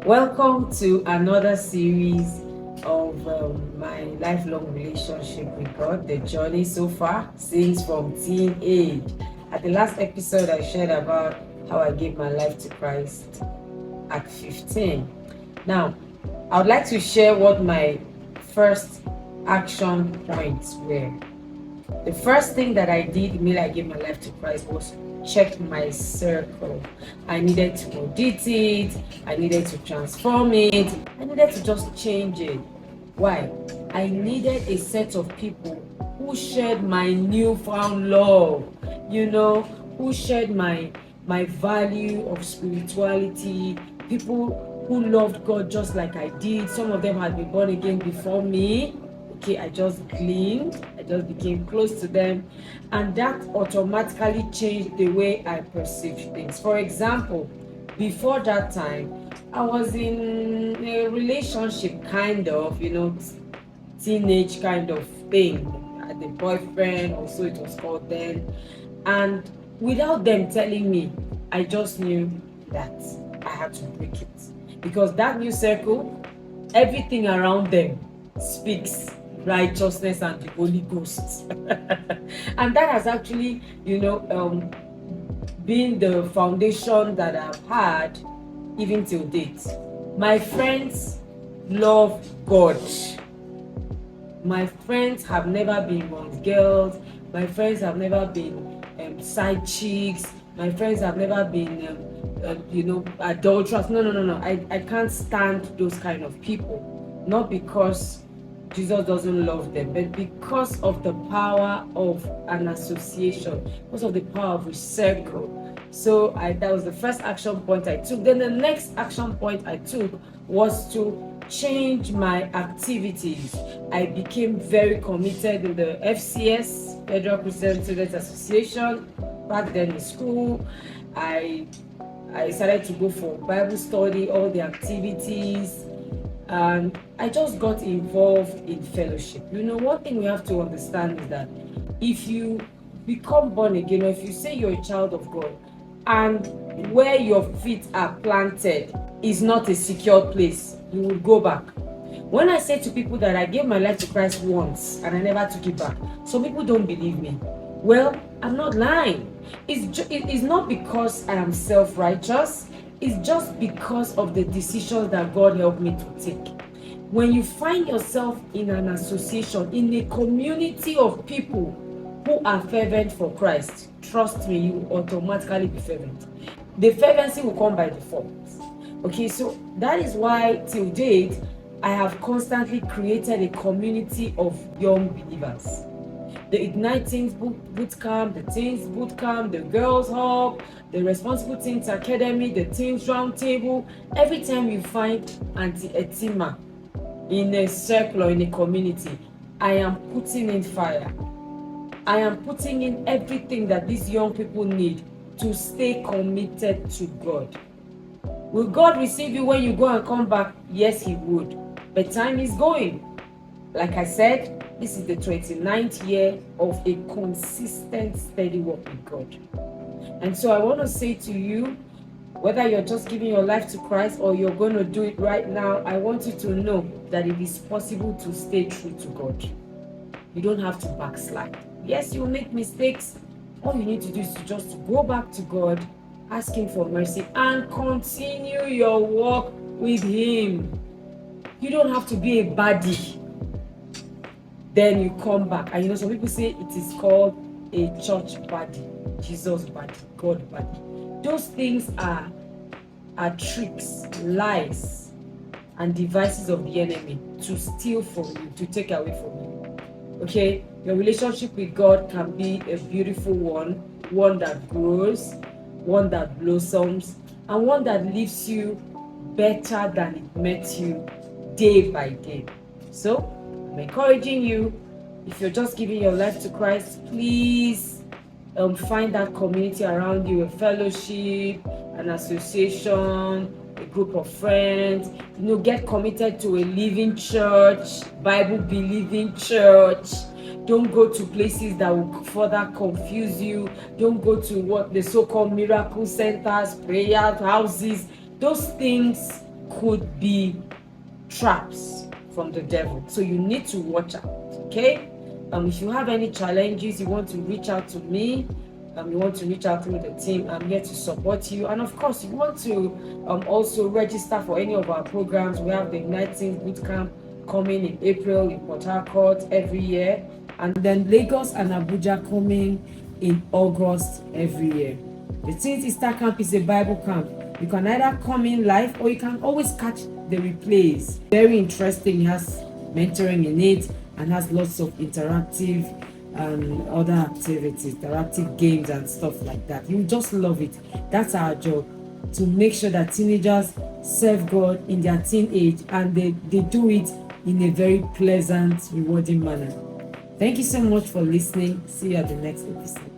Welcome to another series of my lifelong relationship with God, the journey so far, since from teenage. At the last episode, I shared about how I gave my life to Christ at 15. Now, I would like to share what my first action points were. The first thing that I did immediately I gave my life to Christ was check my circle. I needed to audit it, I needed to transform it, I needed to just change it. Why? I needed a set of people who shared my newfound love, who shared my value of spirituality, people who loved God just like I did. Some of them had been born again before me. Okay, I just gleaned, I just became close to them, and that automatically changed the way I perceived things. For example, before that time, I was in a relationship, kind of, teenage kind of thing. I had a boyfriend, also it was called then, and without them telling me, I just knew that I had to break it, because that new circle, everything around them speaks righteousness and the Holy Ghost. And that has actually, been the foundation that I've had even till date. My friends love God. My friends have never been wrong girls. My friends have never been side chicks. My friends have never been, adulterers. No. I can't stand those kind of people. Not because Jesus doesn't love them, but because of the power of an association, because of the power of a circle. So that was the first action point I took. Then the next action point I took was to change my activities. I became very committed in the FCS, Federal Christian Students Association. Back then in school, I decided to go for Bible study, all the activities, and I just got involved in fellowship. One thing we have to understand is that if you become born again, or if you say you're a child of God, and where your feet are planted is not a secure place, you will go back. When I say to people that I gave my life to Christ once and I never took it back, some people don't believe me. Well, I'm not lying. It's not because I am self-righteous. It's just because of the decisions that God helped me to take. When you find yourself in an association, in a community of people who are fervent for Christ, trust me, you will automatically be fervent. The fervency will come by default. Okay, so that is why till date, I have constantly created a community of young believers. The Ignite Teens boot camp, the Teens boot camp, the Girls Hub, the Responsible Teens Academy, the Teens Round Table. Every time you find Auntie Etima in a circle or in a community, I am putting in fire. I am putting in everything that these young people need to stay committed to God. Will God receive you when you go and come back? Yes, He would. But time is going. Like I said, this is the 29th year of a consistent, steady walk with God. And so I want to say to you, whether you're just giving your life to Christ or you're going to do it right now, I want you to know that it is possible to stay true to God. You don't have to backslide. Yes, you'll make mistakes. All you need to do is to just go back to God, ask Him for mercy, and continue your walk with Him. You don't have to be a baddie. Then you come back. And some people say it is called a church body, Jesus body, God body. Those things are tricks, lies, and devices of the enemy to steal from you, to take away from you. Okay? Your relationship with God can be a beautiful one that grows, one that blossoms, and one that leaves you better than it met you day by day. So, I'm encouraging you, if you're just giving your life to Christ, please find that community around you, a fellowship, an association, a group of friends. Get committed to a living church, Bible-believing church. Don't go to places that will further confuse you. Don't go to what the so-called miracle centers, prayer houses. Those things could be traps from the devil. So you need to watch out, okay? If you have any challenges, you want to reach out to me, you want to reach out through the team, I'm here to support you. And of course, you want to also register for any of our programs. We have the Igniting Bootcamp coming in April in Port Harcourt every year, and then Lagos and Abuja coming in August every year. The Teens Easter Camp is a Bible camp. You can either come in live or you can always catch the replays. Very interesting. It has mentoring in it and has lots of interactive and other activities, interactive games and stuff like that. You just love it. That's our job, to make sure that teenagers serve God in their teenage, and they do it in a very pleasant, rewarding manner. Thank you so much for listening. See you at the next episode.